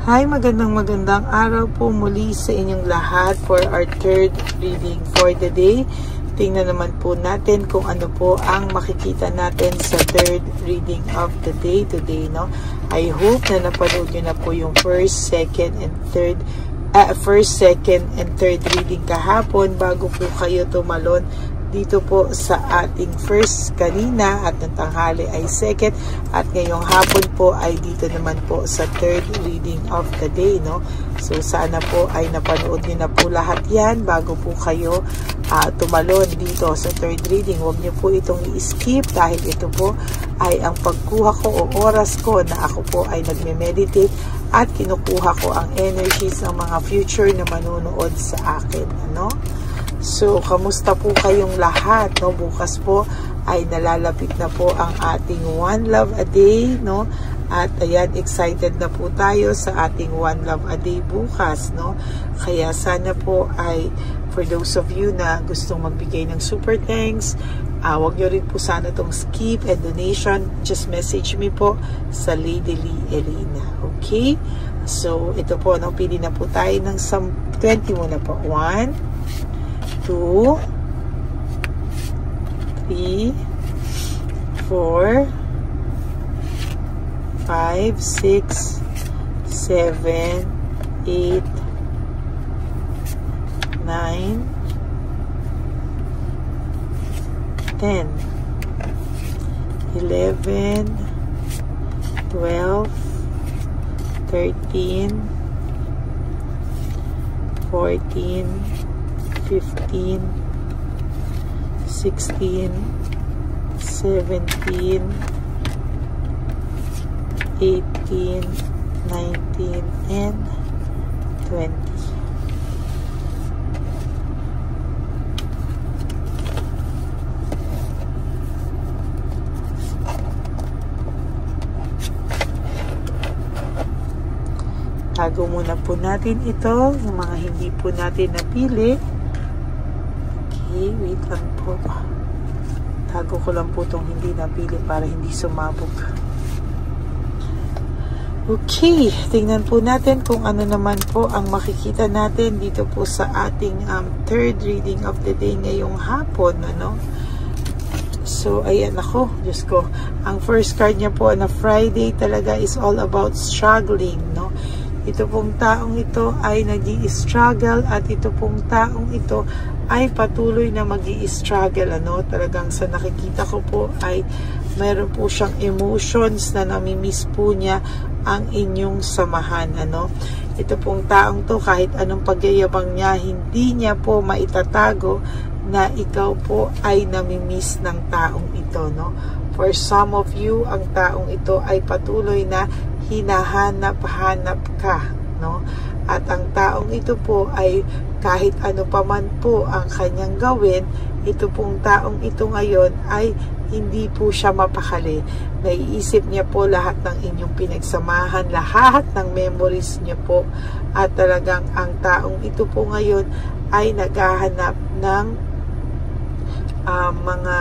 Hi, magandang araw po muli sa inyong lahat for our third reading for the day. Tingnan naman po natin kung ano po ang makikita natin sa third reading of the day today, no? I hope na napanood nyo na po yung first, second, and third reading kahapon bago po kayo tumalon dito po sa ating first kanina at ng tanghali ay second at ngayong hapon po ay dito naman po sa third reading of the day, no? So sana po ay napanood niyo na po lahat yan bago po kayo tumalon dito sa third reading. Huwag niyo po itong i-skip dahil ito po ay ang pagkuha ko o oras ko na ako po ay nagme-meditate at kinukuha ko ang energies ng mga future na manunood sa akin, ano? So, kamusta po kayong lahat, no? Bukas po ay nalalapit na po ang ating One Love a Day, no? At ayan, excited na po tayo sa ating One Love a Day bukas, no? Kaya sana po ay for those of you na gustong magbigay ng super thanks, wag nyo rin po sana itong skip and donation. Just message me po sa Lady Lee Elena. Okay? So, ito po, no? Pili na po tayo ng 20 muna po. 1, 2, 3, 4, 5, 6, 7, 8, 9, 10, 11, 12, 13, 14, 15, 16, 17, 18, 19, and 20. Tago muna po natin ito, yung mga hindi po natin napili. Okay, wait lang po. Tago ko lang po itong hindi napili para hindi sumabog. Okay, tingnan po natin kung ano naman po ang makikita natin dito po sa ating third reading of the day ngayong hapon, ano? So, ayan ako, Diyos ko. Ang first card niya po na Friday talaga is all about struggling, no? Ito pong taong ito ay nag-i-struggle at ito pong taong ito ay patuloy na mag-i-struggle, ano? Talagang sa nakikita ko po ay mayroon po siyang emotions na namimiss po niya ang inyong samahan, ano? Ito pong taong to kahit anong pagyayabang niya, hindi niya po maitatago na ikaw po ay namimiss ng taong ito, no? For some of you, ang taong ito ay patuloy na hinahanap-hanap ka, no? At ang taong ito po ay kahit ano pa man po ang kanyang gawin, ito pong taong ito ngayon ay hindi po siya mapakali. Naiisip niya po lahat ng inyong pinagsamahan, lahat ng memories niya po. At talagang ang taong ito po ngayon ay naghahanap ng mga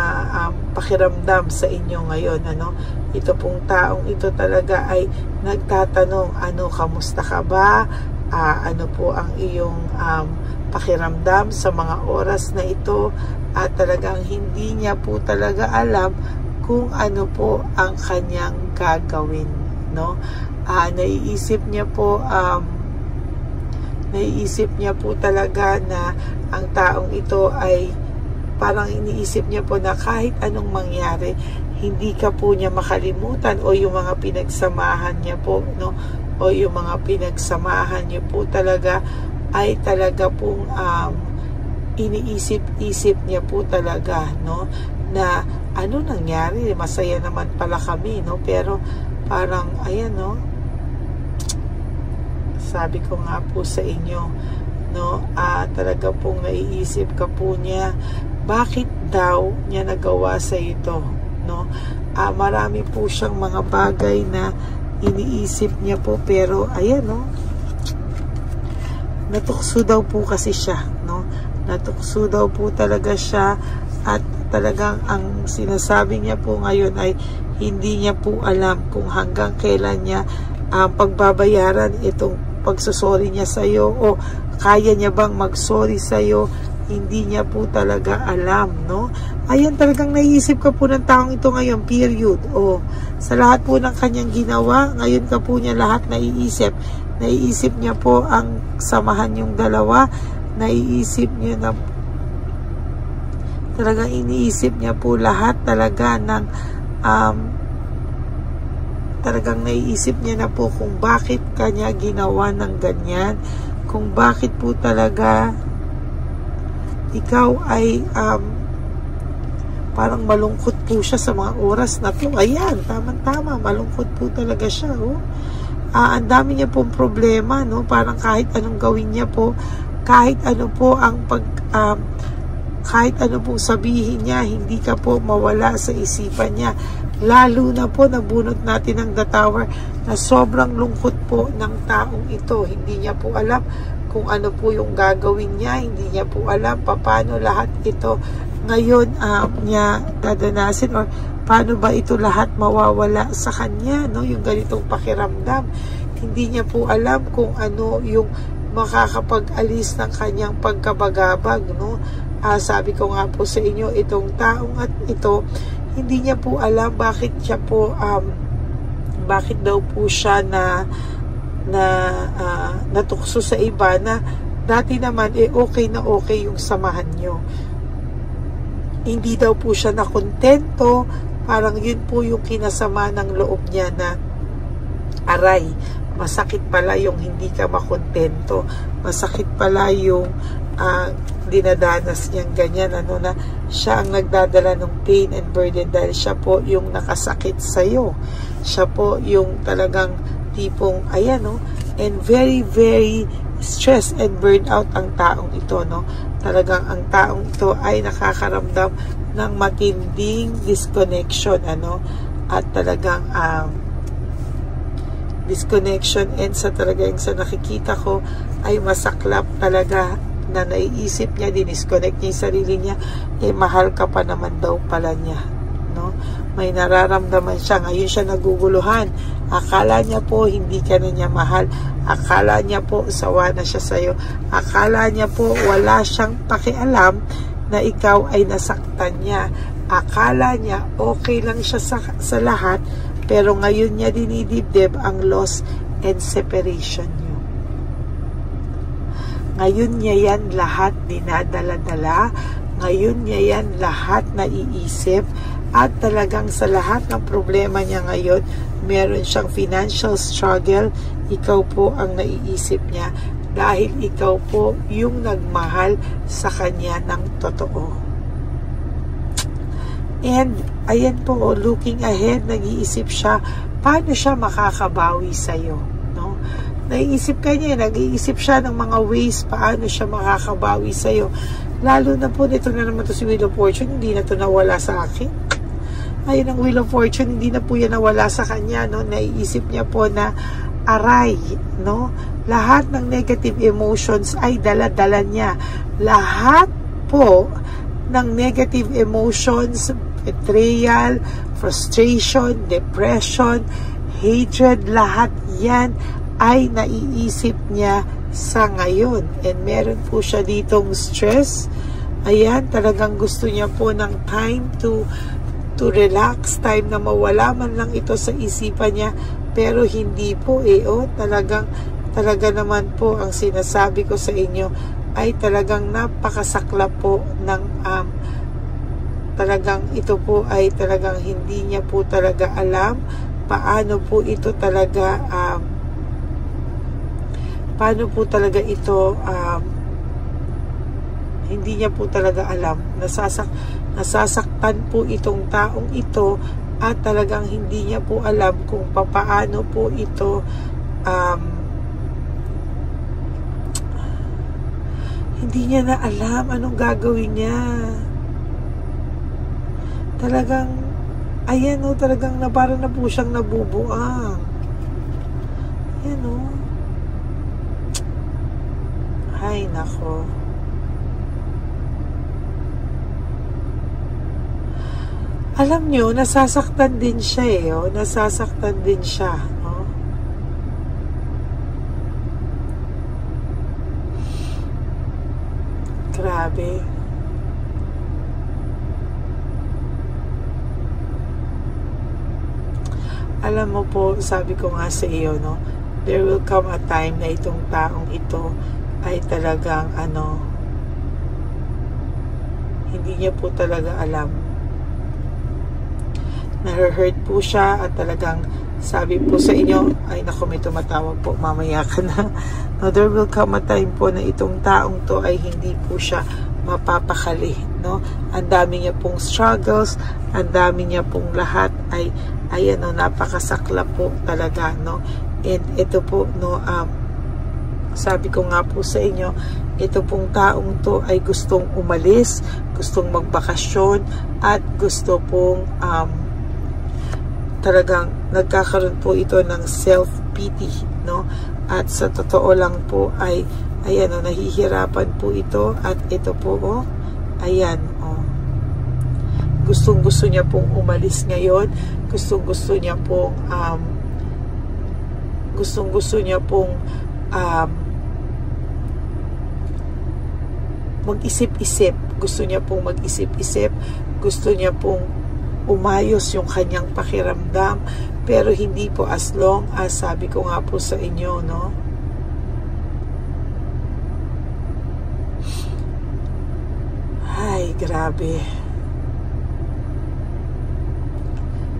pakiramdam sa inyo ngayon, ano? Ito pong taong ito talaga ay nagtatanong, ano, kamusta ka ba? Ano po ang iyong pakiramdam sa mga oras na ito? At talagang hindi niya po talaga alam kung ano po ang kanyang gagawin, no? Naiisip niya po talaga na ang taong ito ay parang iniisip niya po na kahit anong mangyari, hindi ka po niya makalimutan o yung mga pinagsamahan niya po, no? O yung mga pinagsamahan niya po talaga ay talaga pong iniisip-isip niya po talaga, no? Na ano nangyari, masaya naman pala kami, no? Pero parang, ayan, no? Sabi ko nga po sa inyo, no? Talaga pong naiisip ka po niya, bakit daw niya nagawa sa ito, no? Marami po siyang mga bagay na iniisip niya po, pero ayan, no? Natukso daw po kasi siya, no? Natukso daw po talaga siya at talagang ang sinasabi niya po ngayon ay hindi niya po alam kung hanggang kailan niya pagbabayaran itong pagsusori niya sa'yo, o kaya niya bang mag-sorry sa'yo. Hindi niya po talaga alam, no? Ayan, talagang naiisip ka po ng taong ito ngayon, period. O, sa lahat po ng kanyang ginawa, ngayon ka po niya lahat naiisip. Naiisip niya po ang samahan yung dalawa. Naiisip niya na, talagang iniisip niya po lahat talaga ng, talagang naiisip niya na po kung bakit kanya ginawa ng ganyan. Kung bakit po talaga ikaw ay parang malungkot po siya sa mga oras na to. Ayan, tama-tama, malungkot po talaga siya. Oh. Ang dami niya pong problema, no? Parang kahit anong gawin niya po, kahit ano po ang kahit ano pong sabihin niya, hindi ka po mawala sa isipan niya. Lalo na po nabunot natin ang The Tower na sobrang lungkot po ng taong ito. Hindi niya po alam kung ano po yung gagawin niya, hindi niya po alam paano lahat ito ngayon niya dadanasin, or paano ba ito lahat mawawala sa kanya, no? Yung ganitong pakiramdam, hindi niya po alam kung ano yung makakapag-alis ng kanyang pagkabagabag, no? Sabi ko nga po sa inyo, itong taong at ito, hindi niya po alam bakit siya po bakit daw po siya natukso sa iba na dati naman okay na okay yung samahan nyo. Hindi daw po siya nakontento, parang yun po yung kinasama ng loob niya na aray, masakit pala yung hindi ka makontento, masakit pala yung dinadanas niyang ganyan, ano, na siya ang nagdadala ng pain and burden dahil siya po yung nakasakit sa'yo, siya po yung talagang tipong, ayan, no, and very, very stressed and burned out ang taong ito, no. Talagang ang taong ito ay nakakaramdam ng matinding disconnection, ano, at talagang disconnection, and sa talagang sa nakikita ko ay masaklap talaga na naiisip niya, dinisconnect niya yung sarili niya, mahal ka pa naman daw pala niya, no. May nararamdaman siya, ngayon siya naguguluhan. Akala niya po hindi ka na niya mahal. Akala niya po sawa na siya sa'yo. Akala niya po wala siyang pakialam na ikaw ay nasaktan niya. Akala niya okay lang siya sa lahat, pero ngayon niya dinidibdib ang loss and separation niyo. Ngayon niya yan lahat dinadala-dala. Ngayon niya yan lahat naiisip. At talagang sa lahat ng problema niya ngayon, meron siyang financial struggle. Ikaw po ang naiisip niya dahil ikaw po yung nagmahal sa kanya ng totoo. And ayan po, looking ahead, nag-iisip siya paano siya makakabawi sa'yo, no? Naiisip ka niya, nag-iisip siya ng mga ways paano siya makakabawi sa'yo. Lalo na po, dito na naman to si Wheel of Fortune, hindi na to nawala sa akin. Ayun ang Wheel of Fortune, hindi na po yan nawala sa kanya, no? Naiisip niya po na aray, no? Lahat ng negative emotions ay dala-dala niya. Lahat po ng negative emotions, betrayal, frustration, depression, hatred, lahat yan ay naiisip niya sa ngayon. And meron po siya ditong stress. Ayan, talagang gusto niya po ng time to relax, time na mawala man lang ito sa isipan niya, pero hindi po talaga naman po ang sinasabi ko sa inyo ay talagang napakasaklap po ng talagang ito po ay talagang hindi niya po talaga alam paano po ito talaga hindi niya po talaga alam. Nasasaktan po itong taong ito at talagang hindi niya po alam kung paano po ito hindi niya na alam anong gagawin niya. Talagang ayan, talagang parang na po siyang nabubuang. Ayan, ay nako. Alam nyo, nasasaktan din siya nasasaktan din siya, no? grabe. Alam mo po, sabi ko nga sa iyo, no, there will come a time na itong taong ito ay talagang hindi niya po talaga alam. Na-hurt po siya at talagang sabi po sa inyo, ay naku, may tumatawag po, mamaya ka na. No, there will come a time po na itong taong to ay hindi po siya mapapakali, no? Ang dami niya pong struggles, ang dami niya pong lahat ay ayan, no, napakasakla po talaga, no? And ito po, no, sabi ko nga po sa inyo, ito pong taong to ay gustong umalis, gustong magbakasyon, at gusto pong talagang nagkakaroon po ito ng self-pity, no? At sa totoo lang po ay ayan, no, nahihirapan po ito, at ito po, ayan, gustong-gusto niya pong umalis ngayon, gustong-gusto niya pong mag-isip-isip, gusto niya pong mag-isip-isip, gusto niya pong umayos yung kanyang pakiramdam, pero hindi po as long as sabi ko nga po sa inyo, no? Ay, grabe.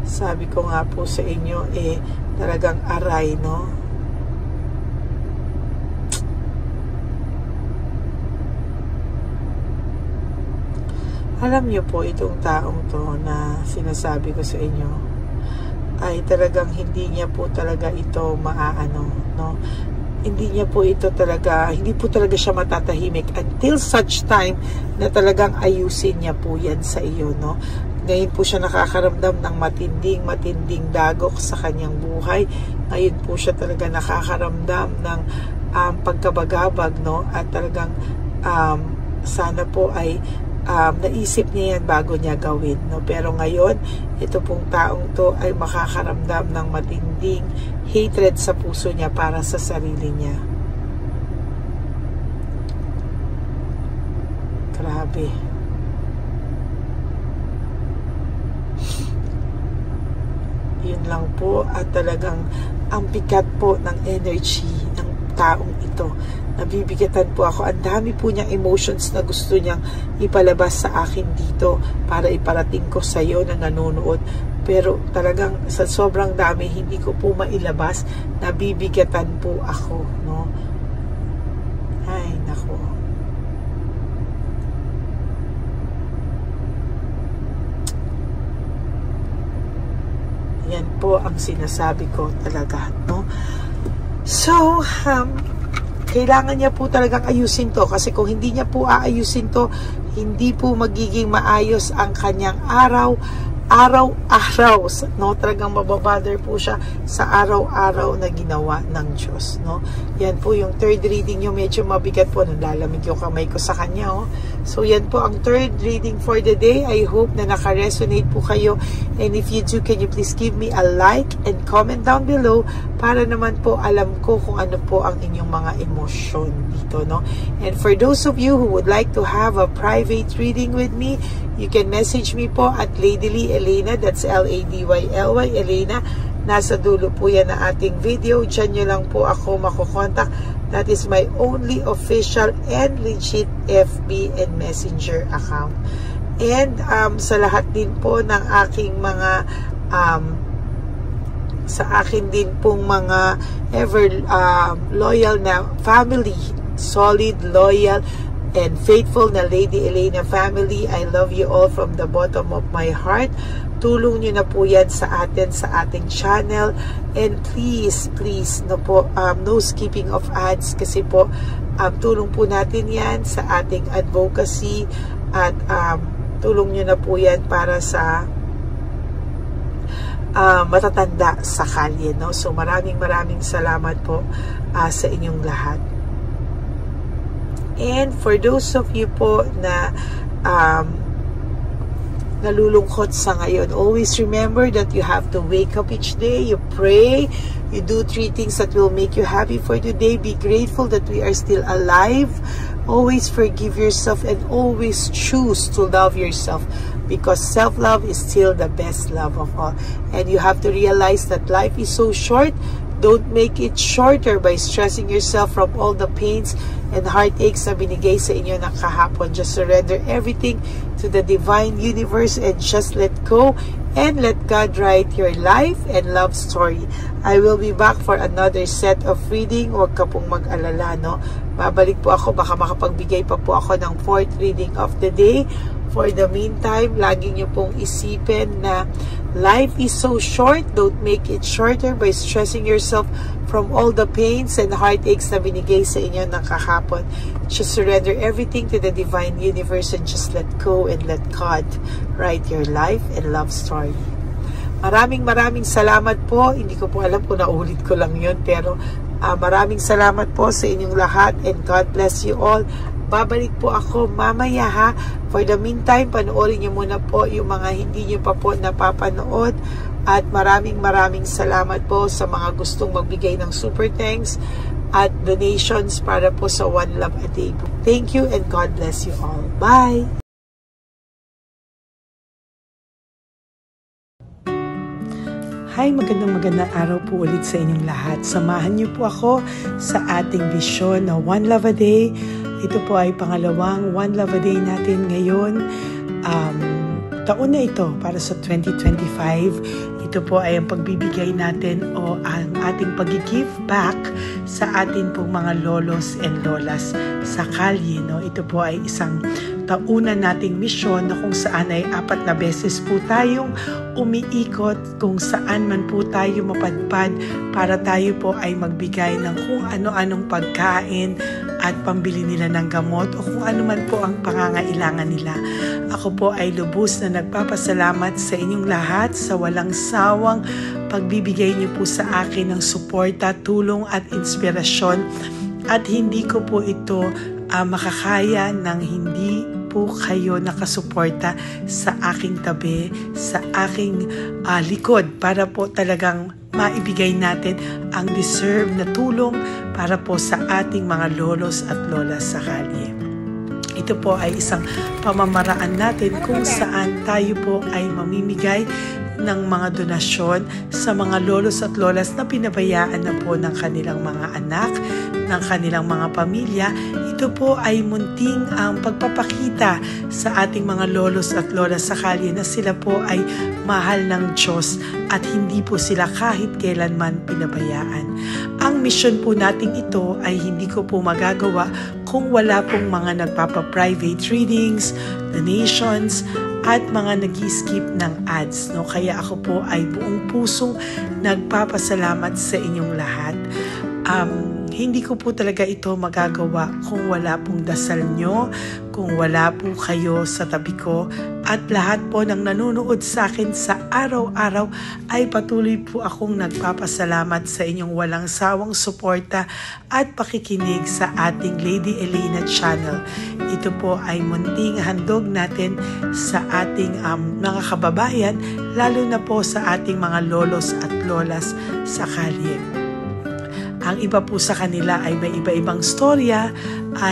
Sabi ko nga po sa inyo, talagang aray, no? Alam niyo po, itong taong to na sinasabi ko sa inyo ay talagang hindi niya po talaga ito maaano, no? Hindi po talaga siya matatahimik until such time na talagang ayusin niya po yan sa iyo, no? Ngayon po siya nakakaramdam ng matinding dagok sa kanyang buhay. Ngayon po siya talaga nakakaramdam ng pagkabagabag, no? At talagang sana po ay naisip niya yan bago niya gawin, no? Pero ngayon, ito pong taong to ay makakaramdam ng matinding hatred sa puso niya para sa sarili niya. Grabe. Yun lang po, at talagang ang bigat po ng energy ng taong ito. Nabibigatan po ako. Ang dami po niyang emotions na gusto niyang ipalabas sa akin dito para iparating ko sa iyo na nanonood. Pero talagang sa sobrang dami, hindi ko po mailabas. Nabibigatan po ako, no? Ay, nako. Yan po ang sinasabi ko talaga, no? So, kailangan niya po talagang ayusin to, kasi kung hindi niya po aayusin to, hindi po magiging maayos ang kanyang araw-araw, no? Talagang mababother po siya sa araw-araw na ginawa ng Diyos, no? Yan po yung third reading nyo, medyo mabigat po, nalalamig yung kamay ko sa kanya, oh. So yan po ang third reading for the day. I hope na naka-resonate po kayo, and if you do, can you please give me a like and comment down below para naman po alam ko kung ano po ang inyong mga emosyon dito, no? And for those of you who would like to have a private reading with me, you can message me po at Ladyly Elena, that's L-A-D-Y-L-Y, Elena. Nasa dulo po yan na ating video. Diyan nyo lang po ako makukontak. That is my only official and legit FB and Messenger account. And sa lahat din po ng aking mga sa akin din pong mga ever loyal na family, solid, loyal, and faithful na Lady Elena family, I love you all from the bottom of my heart. Tulong nyo na po yan sa atin, sa ating channel. And please, no po, no skipping of ads, kasi po, tulong po natin yan sa ating advocacy, at tulong nyo na po yan para sa matatanda sa kalye, no? So maraming salamat po sa inyong lahat. And for those of you po na nalulungkot sa ngayon. Always remember that you have to wake up each day, you pray, you do 3 things that will make you happy for today. Be grateful that we are still alive. Always forgive yourself and always choose to love yourself, because self-love is still the best love of all. And you have to realize that life is so short. Don't make it shorter by stressing yourself from all the pains and heartaches na binigay sa inyo ng kahapon. Just surrender everything to the divine universe and just let go and let God write your life and love story. I will be back for another set of reading. Huwag ka pong mag-alala, no? Babalik po ako, baka makapagbigay pa po ako ng 4th reading of the day. For the meantime, lagi niyo pong isipin na life is so short. Don't make it shorter by stressing yourself from all the pains and heartaches na binigay sa inyo ng kahapon. Just surrender everything to the divine universe and just let go and let God write your life and love story. Maraming salamat po. Hindi ko po alam kung naulit ko lang yun, pero maraming salamat po sa inyong lahat and God bless you all. Babalik po ako mamaya, ha. For the meantime, panoorin niyo muna po yung mga hindi niyo pa po napapanood. At maraming salamat po sa mga gustong magbigay ng super thanks at donations para po sa One Love a Day. Thank you and God bless you all. Bye! Hi, magandang araw po ulit sa inyong lahat. Samahan niyo po ako sa ating vision na One Love a Day. Ito po ay pangalawang One Love a Day natin ngayon. Taon na ito para sa 2025. Ito po ay ang pagbibigay natin o ang ating pag-give back sa atin pong mga lolos and lolas sa kalye. No? Ito po ay isang taunan nating misyon na kung saan ay 4 na beses po tayong umiikot kung saan man po tayo mapadpad para tayo po ay magbigay ng kung ano-anong pagkain at pambili nila ng gamot o kung ano man po ang pangangailangan nila. Ako po ay lubos na nagpapasalamat sa inyong lahat sa walang sawang pagbibigay niyo po sa akin ng suporta, tulong at inspirasyon, at hindi ko po ito makakaya ng hindi po kayo nakasuporta sa aking tabi, sa aking likod para po talagang maibigay natin ang deserve na tulong para po sa ating mga lolos at lolas sa kalye. Ito po ay isang pamamaraan natin kung saan tayo po ay mamimigay ng mga donasyon sa mga lolos at lolas na pinabayaan na po ng kanilang mga anak, ng kanilang mga pamilya. Ito po ay munting ang pagpapakita sa ating mga lolos at lolas sa kalye na sila po ay mahal ng Diyos at hindi po sila kahit kailanman pinabayaan. Ang mission po natin ito ay hindi ko po magagawa kung wala pong mga nagpapa-private readings, donations, at mga nag-skip ng ads. No? Kaya ako po ay buong pusong nagpapasalamat sa inyong lahat. Hindi ko po talaga ito magagawa kung wala pong dasal nyo, kung wala po kayo sa tabi ko, at lahat po ng nanonood sa akin sa araw-araw ay patuloy po akong nagpapasalamat sa inyong walang sawang suporta at pakikinig sa ating Lady Elena channel. Ito po ay munting handog natin sa ating mga kababayan, lalo na po sa ating mga lolos at lolas sa kalye. Ang iba po sa kanila ay may iba-ibang storya,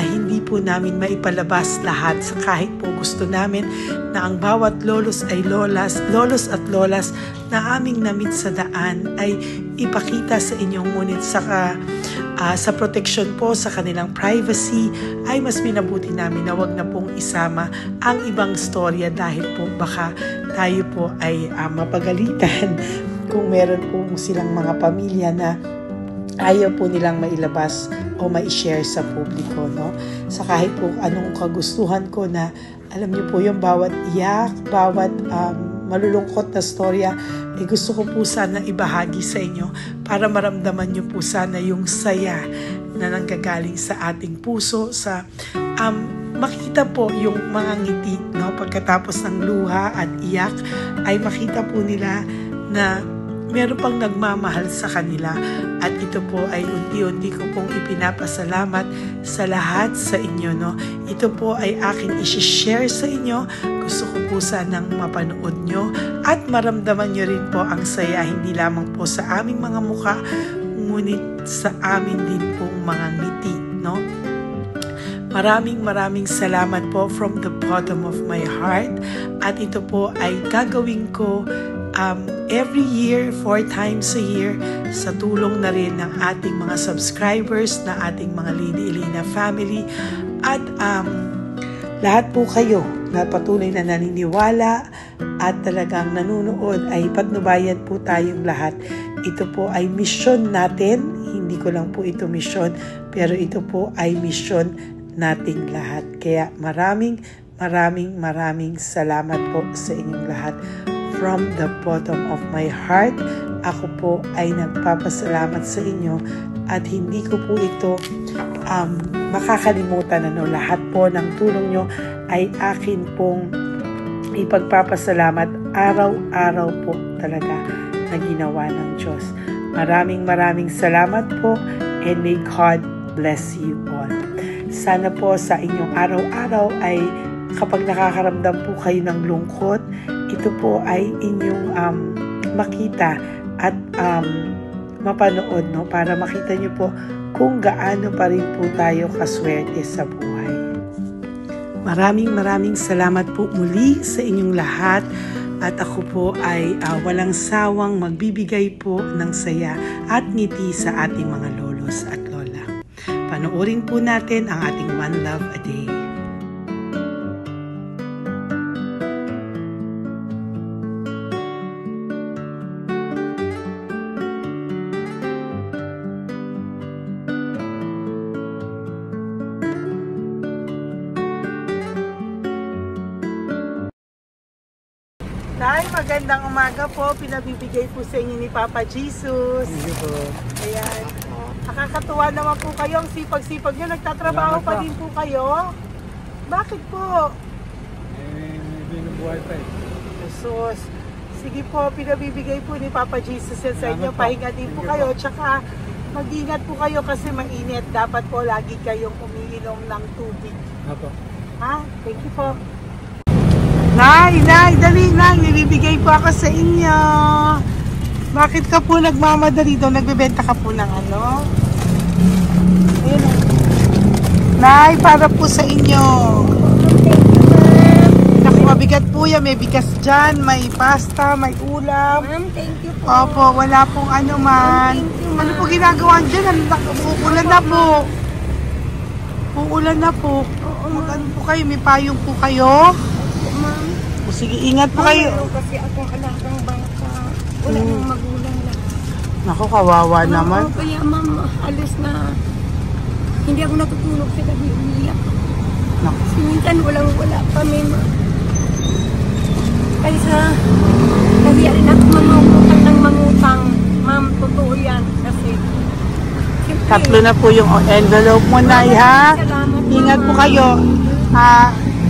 hindi po namin maipalabas lahat sa kahit po gusto namin na ang bawat lolos ay lolos at lolas na aming namit sa daan ay ipakita sa inyo, ngunit sa protection po sa kanilang privacy ay mas minabuti namin na wag na pong isama ang ibang storya dahil po baka tayo po ay mapagalitan kung meron po silang mga pamilya na ayaw po nilang mailabas o ma-share sa publiko, no? Sa kahit po anong kagustuhan ko na, alam niyo po yung bawat iyak, bawat malulungkot na storya, gusto ko po sana ibahagi sa inyo para maramdaman niyo po sana yung saya na nanggagaling sa ating puso, sa makita po yung mga ngiti, no? Pagkatapos ng luha at iyak ay makita po nila na meron pang nagmamahal sa kanila. At ito po ay unti-unti ko pong ipinapasalamat sa lahat sa inyo. No? Ito po ay aking isi-share sa inyo. Gusto ko po sanang mapanood nyo at maramdaman nyo rin po ang saya, hindi lamang po sa aming mga mukha, ngunit sa amin din pong mga ngiti. No? Maraming salamat po from the bottom of my heart. At ito po ay gagawin ko every year, 4 times a year, sa tulong na rin ng ating mga subscribers, na ating mga Lady Elena family. At lahat po kayo na patuloy na naniniwala at talagang nanonood, ay patnubayan po tayong lahat. Ito po ay mission natin. Hindi ko lang po ito mission, pero ito po ay mission nating lahat. Kaya maraming salamat po sa inyong lahat. From the bottom of my heart, ako po ay nagpapasalamat sa inyo at hindi ko po ito makakalimutan. Lahat po ng tulong nyo ay akin pong ipagpapasalamat araw-araw po talaga na ginawa ng Diyos. Maraming salamat po, and may God bless you all. Sana po sa inyong araw-araw ay kapag nakakaramdam po kayo ng lungkot, ito po ay inyong makita at mapanood, no? Para makita nyo po kung gaano pa rin po tayo kaswerte sa buhay. Maraming salamat po muli sa inyong lahat. At ako po ay walang sawang magbibigay po ng saya at ngiti sa ating mga lolos at lola. Panoorin po natin ang ating One Love a Day. Nay, magandang umaga po. Pinabibigay po sa inyo ni Papa Jesus. Hindi po. Ayan. Nakakatuwa naman po kayo. Ang sipag-sipag nyo. Nagtatrabaho pa din po kayo. Bakit po? Hindi na buhay pa eh. Jesus. Sige po, pinabibigay po ni Papa Jesus yan sa inyo. Pahinga din po kayo. Tsaka mag-ingat po kayo kasi mainit. Dapat po lagi kayong umiinom ng tubig. Apo. Ha? Thank you po. Nay, dali na. Nilibigay po ako sa inyo. Bakit ka po nagmamadali daw? Nagbebenta ka po ng ano? Ayun. Nay, para po sa inyo. Naku, mabigat po yan. May bigas dyan, may pasta, may ulam. Ma'am, thank you po. Opo, wala pong ano man. Ano po ginagawa dyan? Uulan na po. Uulan na po. Mag-ano po kayo? May payong po kayo? Ma'am. O sige, ingat po kayo. Kasi akong alagang bangka. Wala nang magulang na. Naku, kawawa naman. Kaya ma'am, alis na. Hindi ako natutulog sa gabi. Umiyak. Naku. Minsan wala kami. Kaysa, nahiya rin ako mangutang. Ma'am, totoo yan. Kasi, siyempre, 3 na po yung envelope mo, Nay, ha? salamat, Ingat po ma'am. kayo.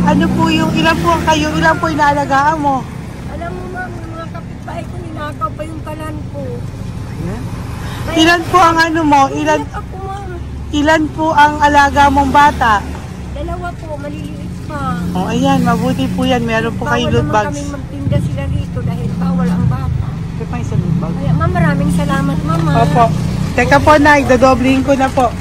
Ano po yung, ilan po kayo, ilan po inaalagaan mo? Alam mo ma'am, yung mga kapitbahay ko, ninakaw pa yung kalan ko. Ilan po ang ano mo? Umiyak ako ma'am. Ilan po ang alaga mong bata? 2 po, maliliit pa. O, ayan, mabuti po yan. Meron po kayo loot Bawal naman bags. kaming magtinda sila rito dahil bawal ang bata. Ito pa isang loot bag. Kaya ma'am, maraming salamat mama. Opo. Teka po, Nay, dodoblihin ko na po.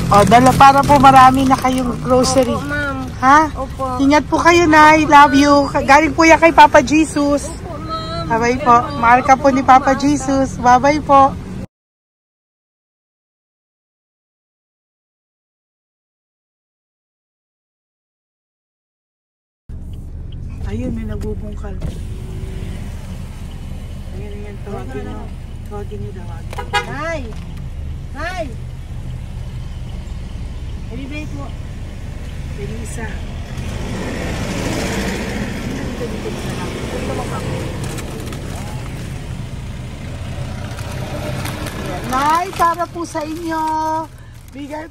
O, dala para po marami na kayong grocery. Opo ma'am. Ha? Opo. Ingat po kayo, Nay. Love you. Galing po yan kay Papa Jesus. Opo ma'am. Bye-bye po. Mahal ka po ni Papa Jesus. Bye-bye po. Ayun, may nagbubungkal. Ayan, tawagin nyo. Tawagin nyo. Nay! Nay! Ibibigay po. Elisa. Nay, para po sa inyo.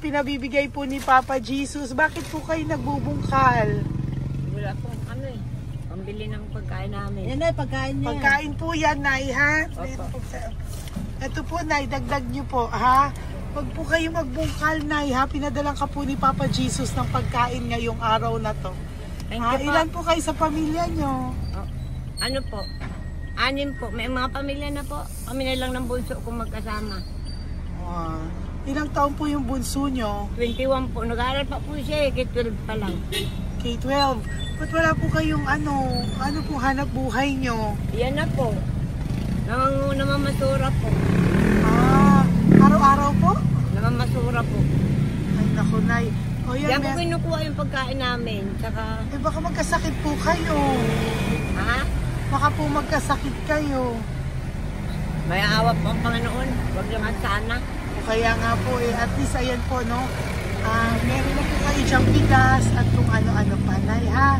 Pinabibigay po ni Papa Jesus. Bakit po kayo nagbubungkal? Wala pong ano eh. pambili ng pagkain namin. Yan na, pagkain niya. Pagkain po yan, Nay, ha? Ito po, Nay, dagdag nyo po, ha? Huwag po kayo magbungkal, Nay, ha? Pinadalang ka po ni Papa Jesus ng pagkain ngayong araw na to. Thank you po. Ilan po kayo sa pamilya nyo? Oh, ano po? 6 po. May mga pamilya na po. Kami na lang ng bunso kung magkasama. Ilang taon po yung bunso nyo? 21 po. Nag-aaral pa po siya eh. K-12 pa lang. K-12. Ba't wala po kayong ano po hanap buhay nyo? Yan na po. Namamasura po. Araw-araw po? Namamasura po. Ay, naku, Nay. O yan, Yan po kinukuha yung pagkain namin. Tsaka, baka magkasakit po kayo. ha? Baka po magkasakit kayo. May awa po ang Panginoon. Huwag naman sana. O kaya nga po at least ayan po, no? Meron na po kayo diyang bigas at kung ano-ano pa, Nay, ha?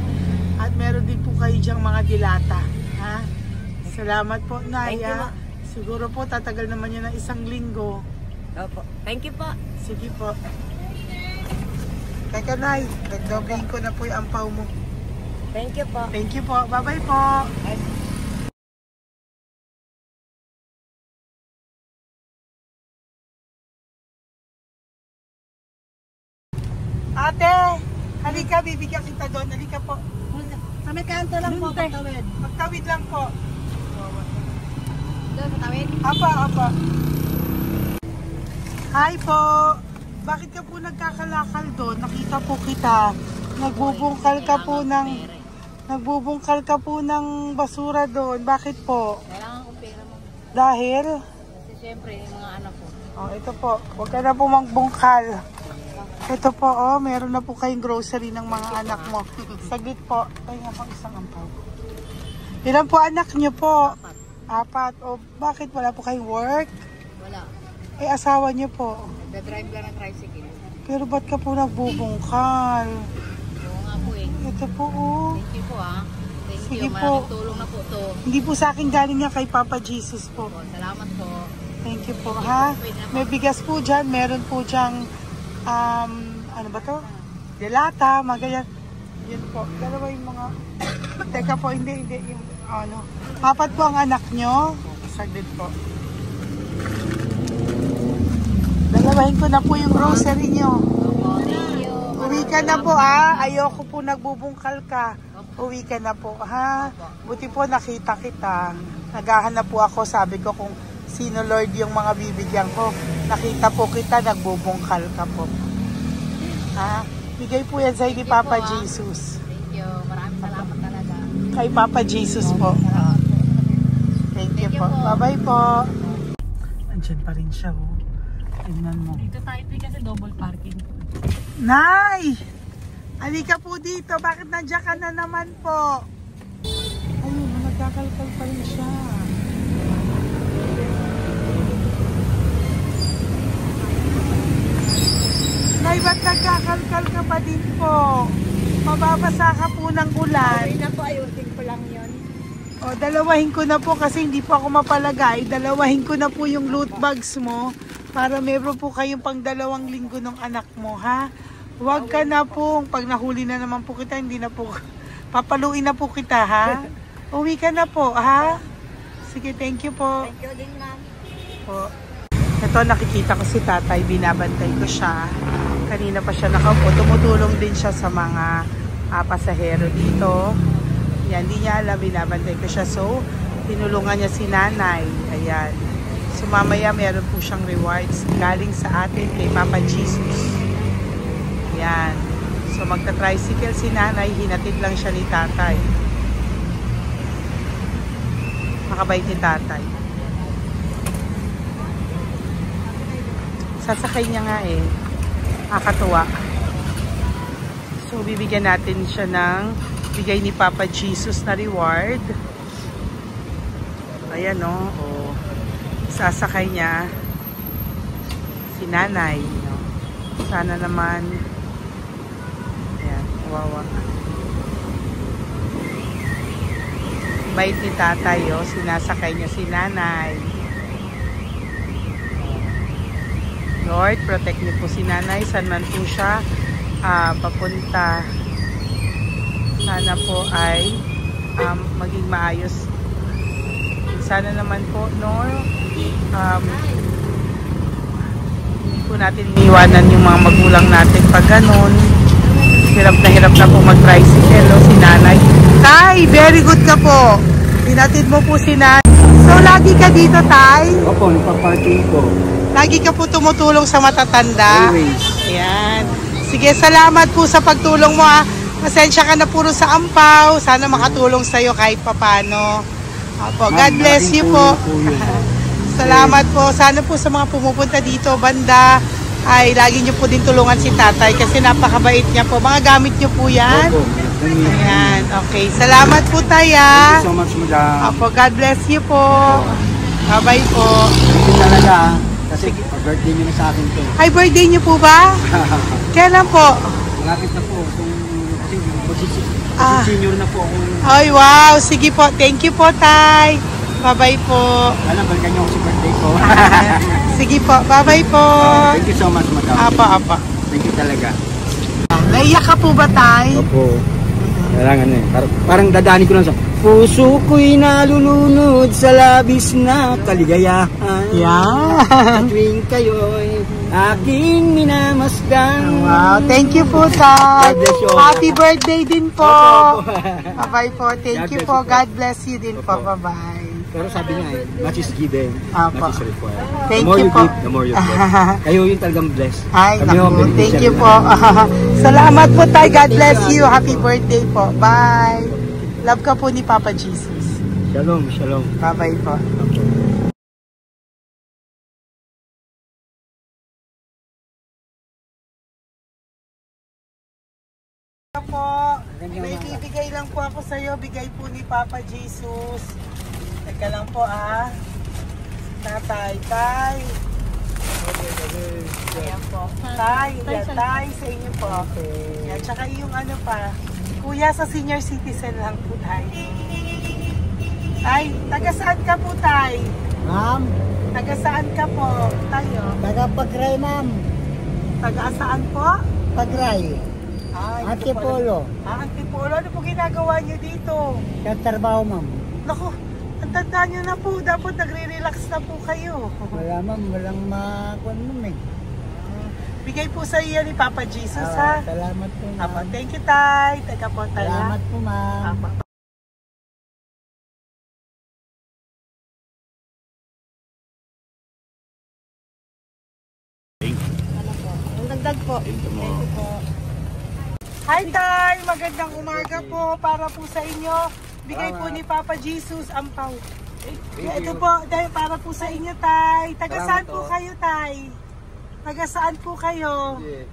At meron din po kayo diyang mga dilata, ha? Salamat po, Nay, Thank you, ha? Siguro po tatagal naman yun ng 1 linggo. Opo. Thank you po. Sige po. Teka, Nay, nagdobling ko na po yung ampaw mo. Thank you po. Thank you po. Bye-bye po. Ate, halika, bibigyan kita doon. Halika po. Kami kanto lang po, pagtawid. Magtawid lang po. Doon, patawid? Apa. Hi po. Bakit ka po nagkakalakal doon? Nakita po kita. Nagbubungkal ka po ng basura doon. Bakit po? Kailangan ko pera mo. Dahil? Kasi siyempre, yung mga anak ko. Oh, ito po. Huwag ka na po magbungkal. Ito po, meron na po kayong grocery ng mga anak mo. Saglit po. Ay nga pang isang ampaw. Ilan po anak niyo po? 4. O bakit wala po kayong work? Wala. Asawa niyo po. Nagda-drive lang ng tricycle. Pero ba't ka po nagbubungkal? Oo nga po eh. Ito po, oh. Thank you po ah. Thank Sige you. po. Maraming tulong na po to. Hindi po sa akin galing yan kay Papa Jesus po. Salamat po. Thank you po, ha? May bigas po dyan. Meron po dyang, ano ba to? Delata, mga ganyan. Yun po. Dalawa yung mga... Teka po, hindi. Yung, 4 po ang anak nyo. Saglit po. Dalawahin ko na po yung grocery nyo. Thank you. Uwi ka na po, ha? Ayoko po nagbubungkal ka. Uwi ka na po, ha? Buti po nakita kita. Naghahanap po ako, sabi ko kung sino Lord yung mga bibigyan ko. Nakita po kita, nagbubungkal ka po. Ha? Bigay po yan sa'yo ni Papa Jesus. Thank you. Maraming salamat talaga. Kay Papa Jesus po. Thank you po. Bye-bye po. Andiyan pa rin siya, oh. Tingnan mo. Dito tayo kasi double parking. Nay! Halika po dito. Bakit nandiyan ka na naman po? Ayun, nagkakalkal pa rin siya. Nay, ba't nagkakalkal ka pa din po? Mababasa ka po ng ulan. Okay na po. Ayusin ko lang yun. O, dalawahin ko na po kasi hindi po ako mapalagay. Dalawahin ko na po yung loot bags mo para meron po kayong pang 2 linggo ng anak mo, ha? Huwag ka na po. Pag nahuli na naman po kita, hindi na po, papaluin na po kita, ha? Uwi ka na po, ha? Sige, thank you po. Thank you din, ma'am. Po. Ito, nakikita ko si tatay, binabantay ko siya. Kanina pa siya nakaupo. Tumutulong din siya sa mga pasahero dito. Yan, hindi niya alam, binabantay ko siya. So, tinulungan niya si nanay. Ayan. So, mamaya meron po siyang rewards galing sa atin kay Papa Jesus. Ayan. So, magta-tricycle si nanay. Hinatid lang siya ni tatay. Makabait ni tatay. Sasakay niya nga eh. Nakakatuwa. So, bibigyan natin siya ng bigay ni Papa Jesus na reward. Ayan, no? O, sasakay niya si nanay. No? Sana naman ayan, wawa. Bait ni tatay, oh. Sinasakay niya si nanay. Lord, protect niyo po si nanay. Saan man po siya papunta. Sana po ay maging maayos. Sana naman po, no, hindi po natin iniwanan yung mga magulang natin pag ganun. Hirap na po mag-tricycle, no, si nanay. Tay, very good ka po. Tinatid mo po si nanay. So, lagi ka dito, Tay? Opo, nagpa-parking ko. Lagi ka po tumutulong sa matatanda? Always. Ayan. Sige, salamat po sa pagtulong mo, ha. Pasensya ka na puro sa ampaw. Sana makatulong sa'yo kahit papano. Opo, God bless you po. Salamat po. Sana po sa mga pumupunta dito, banda, ay lagi nyo po din tulungan si tatay kasi napakabait niya po. Mga gamit nyo po yan. Opo. Ayan, okay. Salamat po, Taya. Thank you so much, madam. Opo, God bless you po. Bye-bye po. Thank you talaga. Kasi birthday niyo na sa akin to. Ay, birthday niyo po ba? Kailan po? Malapit na po. Kasi senior na po ako. Ay, wow. Sige po. Thank you po, Tay. Bye-bye po. Alam, balikan niyo ako sa birthday ko. Sige po. Bye-bye po. Thank you so much, madam. Apa. Thank you talaga. Naiyak ka po ba, Tay? Opo. Kailangan eh. Parang dadaanin ko lang sa puso ko'y nalulunod sa labis na kaligayahan. Yeah. Sa tuwing kayo'y aking minamasdan. Wow. Thank you po, Tay. God bless you. Happy birthday din po. Opo. Bye-bye po. Thank you po. God bless you din po. Bye-bye. Pero sabi niya eh, much is given, Apo. much is required. Thank The more you you po. give, the more you get. Kayo yung talagang blessed. Ay, Kami yung naku. Thank beneficiary you po. Salamat po, Tay. God bless you. Happy birthday po. Bye. Love ka po ni Papa Jesus. Shalom, shalom. Bye-bye po. May bibigay lang po ako sa iyo. Bigay po ni Papa Jesus. Teka lang po, Tatay, Tay. Ayan po. Tay, yan, Tay, sa inyo po. Yan, tsaka yung ano pa. Kuya, sa senior citizen lang po, Tay. Tay, taga saan ka po, Tay? Ma'am, Taga saan ka po, tayo? taga Pagray, ma'am. Taga saan po? Pagray. Ay, Antipolo. Antipolo. Ano po ginagawa niyo dito? Nagtrabaho, ma'am. Naku, ang tanda niyo na po. Dapat nagre-relax na po kayo. Wala, ma'am. Walang makuha, ma'am eh. Bigay po sa iyo ni Papa Jesus, ha? Salamat po, ma'am. Apa, thank you, Tay. Taga po, Tay. Salamat po, ma'am. Apa. Dagdag po. Thank you po. Hi, Tay! Magandang umaga po para po sa inyo. Bigay po ni Papa Jesus ang pau. Ito po, dahil para po sa inyo, Tay. Taga saan po kayo, Tay? Taga saan po kayo? Hindi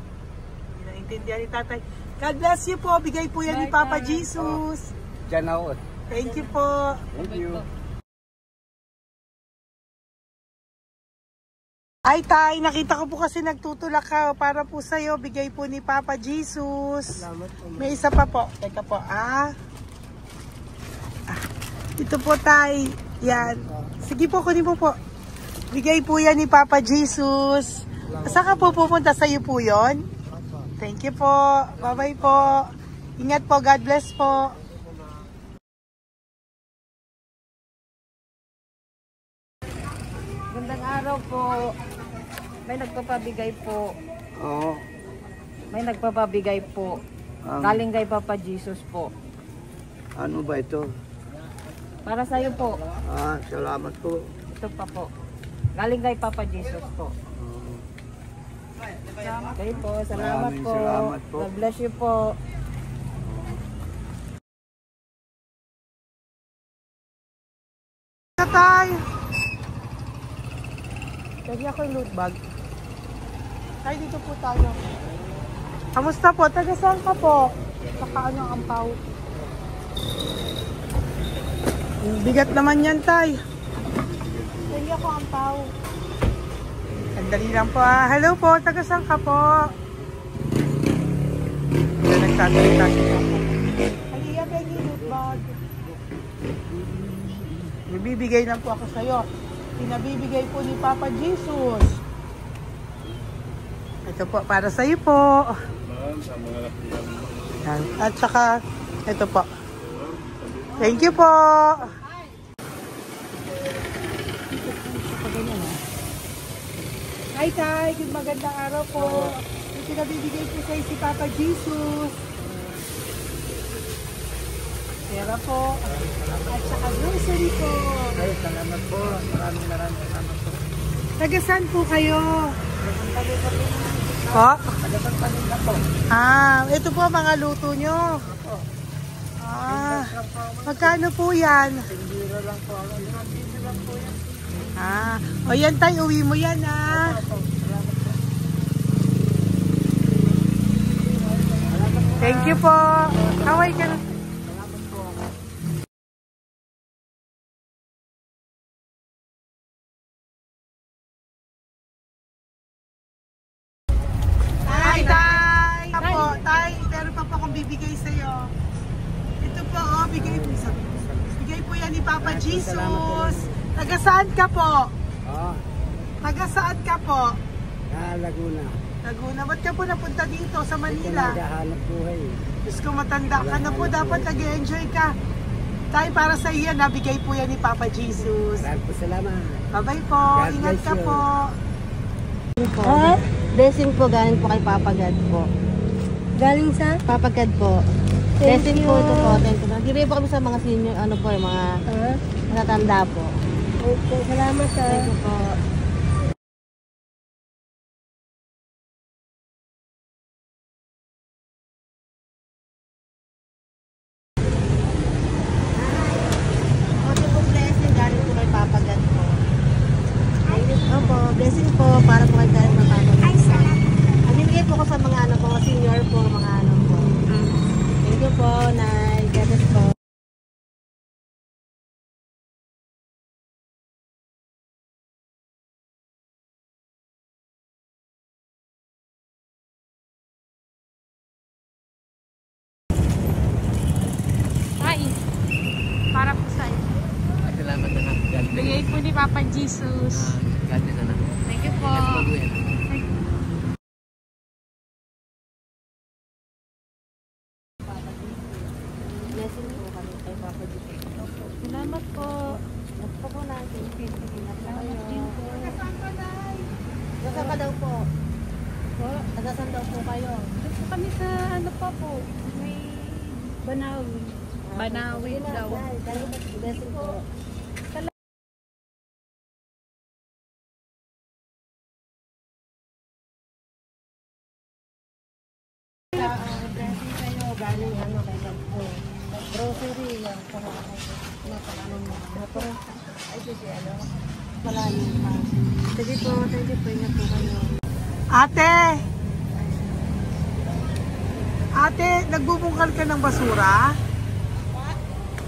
naintindihan ni Tatay. God bless you po. Bigay po yan ni Papa Jesus. Diyan ako. Thank you po. Thank you. Ay, Tay, nakita ko po kasi nagtutulak ka para po sa'yo. Bigay po ni Papa Jesus. May isa pa po. Teka po, Ito po, Tay. Yan. Sige po, kunin mo po. Bigay po yan ni Papa Jesus. Saan ka po pupunta? Sa'yo po yun? Thank you po. Bye-bye po. Ingat po. God bless po. Gandang araw po. May nagpapabigay po. Oo. May nagpapabigay po. Galing kay Papa Jesus po. Ano ba ito? Para sa'yo po. Salamat po. Ito pa po. Galing kay Papa Jesus po. Okay po. Salamat Maraming po. salamat po. God bless you po. Tay! Lagi ako yung loot bag. Tay, dito po tayo. Kamusta po? Taga saan ka po? Saka ano ang ampaw? Bigat naman yan, Tay. Lagi ako ampaw. Sandali lang po, Hello po, taga saan ka po? Hindi nagsasalita siya. Halika, Benny, loot bag. Bibigay lang po ako sa'yo. Pinabibigay po ni Papa Jesus. Ito po, para sa'yo po. At saka, ito po. Thank you po. Hi, Tay. Good magandang araw po. May pinabibigay po sa'yo si Papa Jesus. Pera po. At saka grocery po. Ay, salamat po. Maraming salamat po. Taga saan po kayo? Po? Tagapagpalinda po. Ito po mga luto nyo. Magkano po yan? Biro lang po. Biro lang po yan. O yan tayo, uwi mo yan Thank you po. Kaway ka na. Hi, Tay! Tay, meron pa po akong bibigay sa'yo. Ito po, bigay po yan ni Papa Jesus. Taga saan ka po? Taga saan ka po? Laguna. Laguna. Ba't ka po napunta dito sa Manila? Naghahanap buhay. Diyos ko, matanda ka na po. Dapat nag-enjoy ka. Tay, para sa iyo, nabigay po yan ni Papa Jesus. Maraming po salamat. Bye-bye po. Ingat ka po. Blessing po galing po kay Papa God po. Galing sa? Papa God po. Blessing po ito po. Thank you. Nagdiray po kami sa mga senior, yung mga matatanda po. Okay, salamat Thank you po. Ito po blessing galing po kay Papa God po. Opo, blessing po para po kay galing ng Papa God. Amimigay po ko sa mga mga senior po, mga po. Thank you po, Nay. God bless po. Para po sa iyo. Salamat na lang. Bigay po ni Papa Jesus. God bless na. Thank you po. Blessing po kami kay Papa Jesus. Salamat po. Nagpo po natin. Salamat din po. Nasaan ka daw po? Nasaan daw po kayo? Dito kami sa ano pa po. May Banawi. Banawi daw. Blessing po. Blessing kayo. Galing kay God po. Grocery yan. Napakaano mo. Ay, sige, malalim pa. Sige po, thank you po. Ingat po kayo. Ate, nagbubungkal ka ng basura?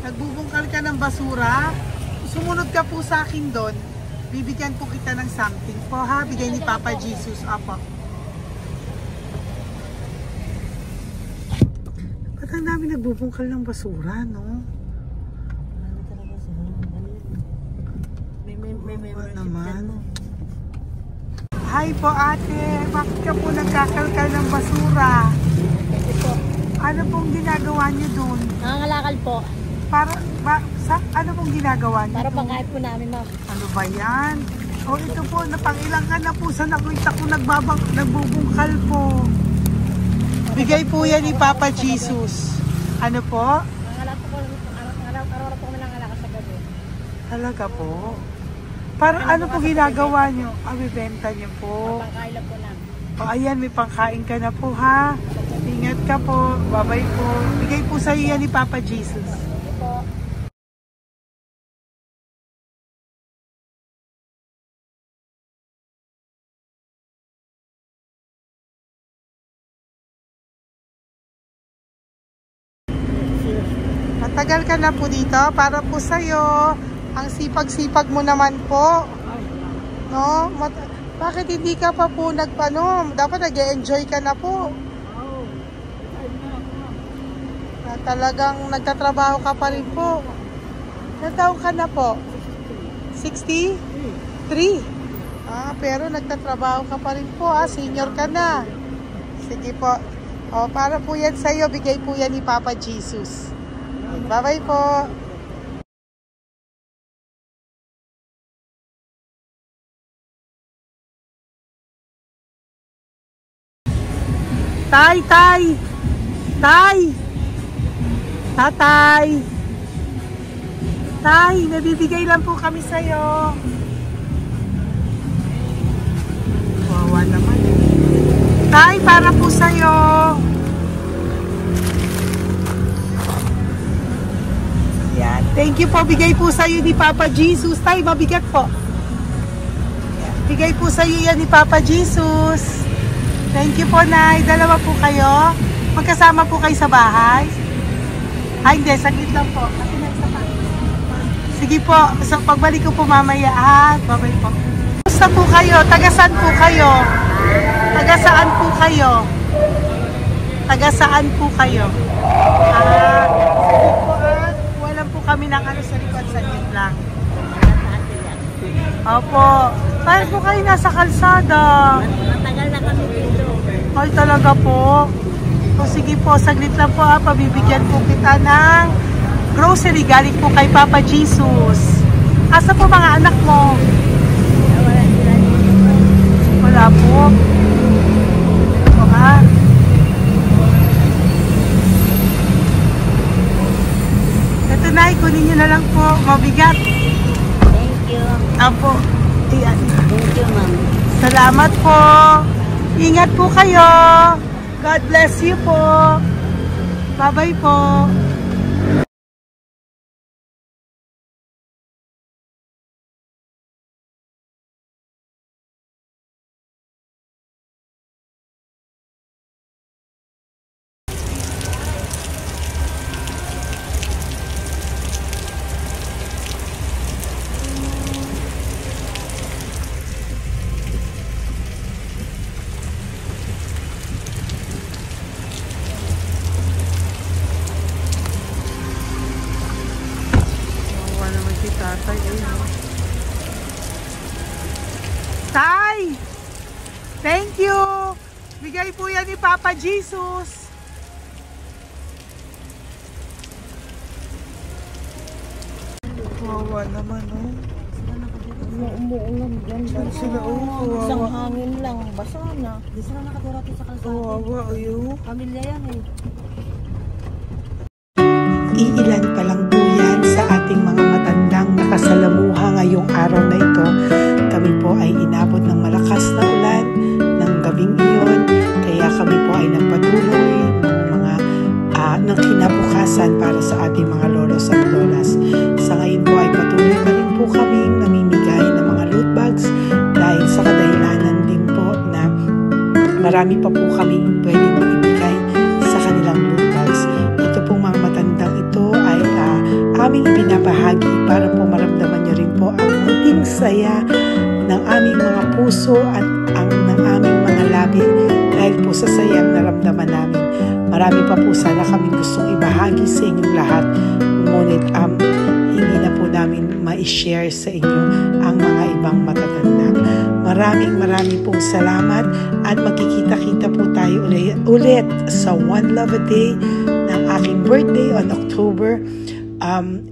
Nagbubungkal ka ng basura? Sumunod ka po sa akin doon. Bibigyan po kita ng something po ha. Bigay ni Papa Jesus. Apo. Ba't ang dami nagbubungkal ng basura, no? May naman. Hi po ate, bakit ka po nagkakalkal ng basura? Ano pong ginagawa niyo doon? Nangangalakal po. Ano pong ginagawa niyo Para doon? pangkait po namin, ma'am. Ano ba yan? O ito po, napangilang ka na po sa nakita ko nagbubungkal po. Bigay po yan ni Papa Jesus. Ano po? Nangangalakal po araw-araw po kami nangangalakal sa gabi. Talaga po? Para ano po ginagawa niyo? Bibenta niyo po. Pangkain lang po namin. O ayan, may pangkain ka na po ha. Ingat ka po. Bye-bye po. Bigay po sa iyo yan ni Papa Jesus. Po. Matagal ka na po dito. Para po sa iyo. Ang sipag-sipag mo naman po. No? Bakit hindi ka pa po dapat nag-e-enjoy ka na po. Talagang nagtatrabaho ka pa rin po. Ilang taon ka na po? 63? Pero nagtatrabaho ka pa rin po. Senior ka na. Sige po. Para po yan sa'yo, bigay po yan ni Papa Jesus. Bye-bye po. Tay, tay! Tay! Tatay! Tay, nabibigay lang po kami sa'yo. Wawa naman. Tay, para po sa'yo. Yan. Thank you po. Bigay po sa'yo ni Papa Jesus. Tay, mabigat po. Yan. Bigay po sa'yo yan ni Papa Jesus. Thank you po, Nay. Dalawa po kayo. Magkasama po kayo sa bahay. Ay, hindi. Saglit lang po. Kasi na isa pa. Sige po. So, pagbalik ko po mamaya. Babay po. Gusto po kayo? Tagasaan po kayo? Tagasaan po kayo? Tagasaan po kayo? Sige po walang po kami ng ano sa likod. Saglit lang. Opo. Bakit po kayo nasa kalsada? Matagal na kami dito. Ay, talaga po. O sige po, saglit lang po pabibigyan po kita ng grocery galing po kay Papa Jesus. Asa po mga anak mo? Wala po. O ha? Ito na, kunin nyo na lang po. Mabigat. Thank you. Apo. Iyan. Thank you, ma'am. Salamat po. Ingat po kayo. God bless you po. Bye-bye po. Tatay, Tay! Thank you! Bigay po yan ni Papa Jesus. Wawa naman, oh. Umuulan dyan. Sila, Isang wawa. hangin lang. Basa na. Di sila nakatira sa kalsada. Wawa, ayo. Pamilya yan eh. Iilan pa lang po yan sa ating mga matandang nakasalamuha ngayong araw na ito. Kami po ay inabot ng malakas na ulan ng gabing iyon. Kaya kami po ay nagpatuloy ng kinabukasan para sa ating mga lolos at lolas. Sa ngayon po ay patuloy pa rin po kaming namimigay ng mga loot bags dahil sa kadahilanan din po na marami pa po kaming pwedeng maibigay sa kanilang loot bags. Ito pong mga matandang ito ay aming ibinabahagi para po maramdaman nyo rin po ang munting saya ng aming mga puso at ng aming mga labi dahil po sa sayang naramdaman namin. Marami pa po sana kaming gustong ibahagi sa inyong lahat, ngunit hindi na po namin ma-share sa inyo ang mga ibang matatanda. Maraming pong salamat at magkikita-kita po tayo ulit sa One Love a Day ng aking birthday on October and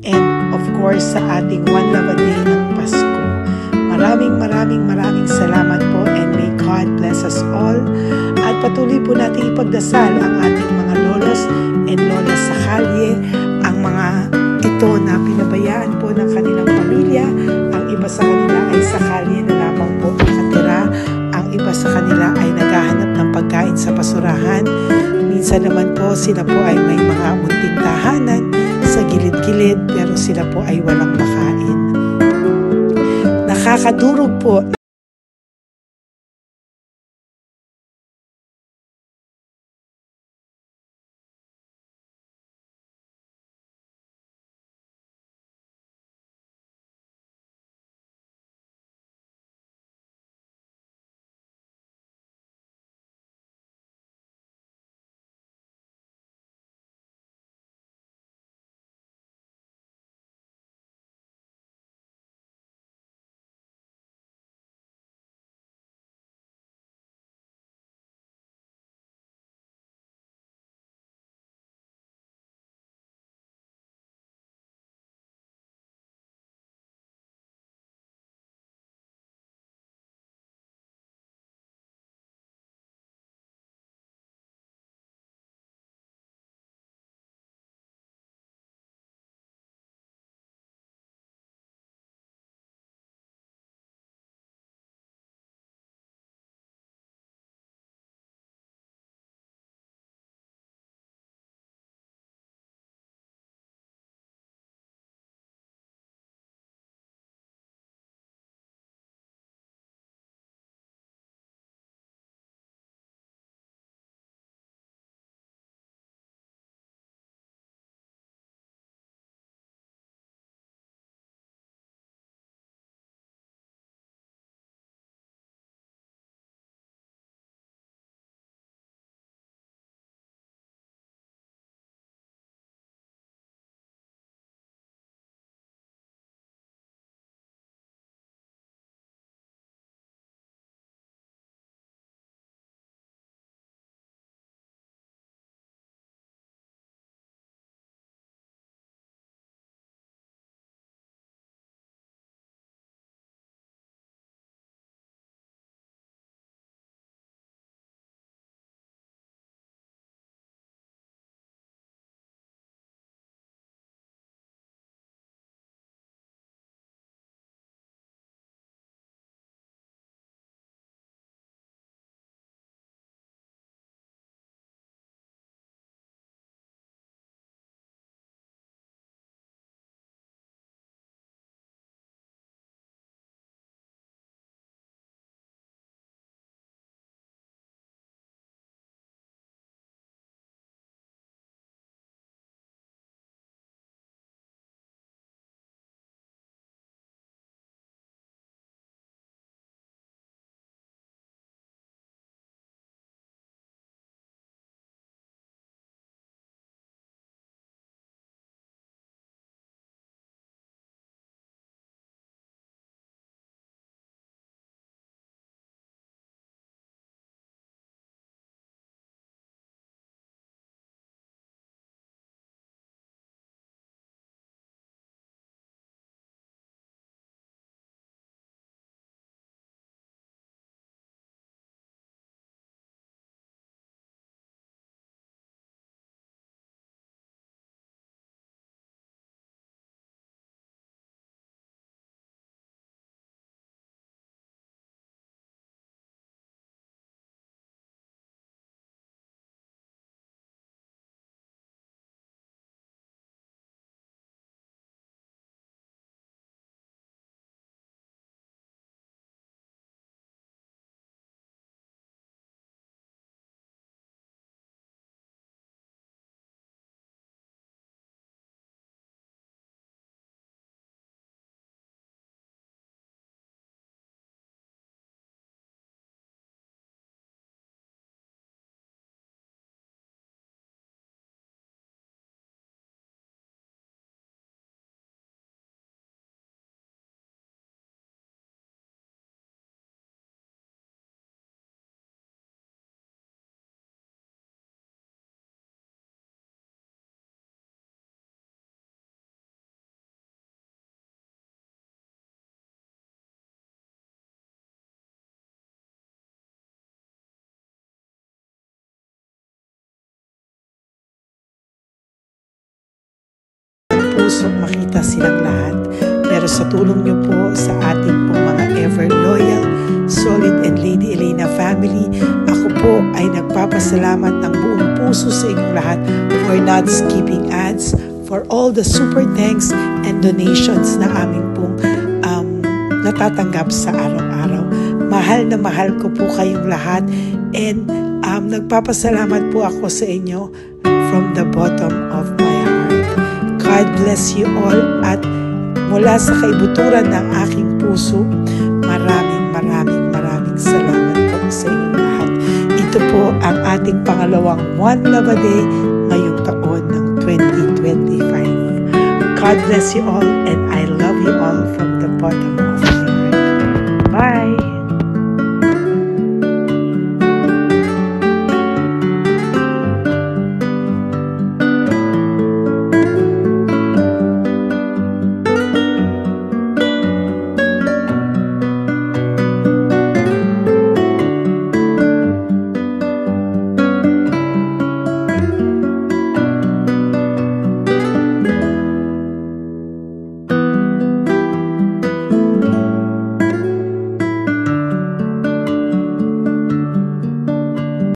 of course sa ating One Love a Day ng Pasko. Maraming salamat po and may God bless us all. At patuloy po natin ipagdasal ang ating mga lolos and lolas sa kalye, ang mga ito na pinabayaan po ng kanilang pamilya. Ang iba sa kanila ay sa kalye na lamang po nakatira. Ang iba sa kanila ay naghahanap ng pagkain sa basurahan. Minsan naman po sila po ay may mga munting tahanan sa gilid-gilid pero sila po ay walang makain. Nakakadurog po makita silang lahat. Pero sa tulong niyo po sa ating pong mga ever loyal, solid and Lady Elena family, ako po ay nagpapasalamat ng buong puso sa inyong lahat for not skipping ads, for all the super thanks and donations na aming pong natatanggap sa araw-araw. Mahal na mahal ko po kayong lahat, and nagpapasalamat po ako sa inyo from the bottom of my heart. God bless you all, at mula sa kaibuturan ng aking puso, maraming salamat po sa inyong lahat. Ito po ang ating pangalawang One Love a Day ngayong taon ng 2025. God bless you all, and I love you all from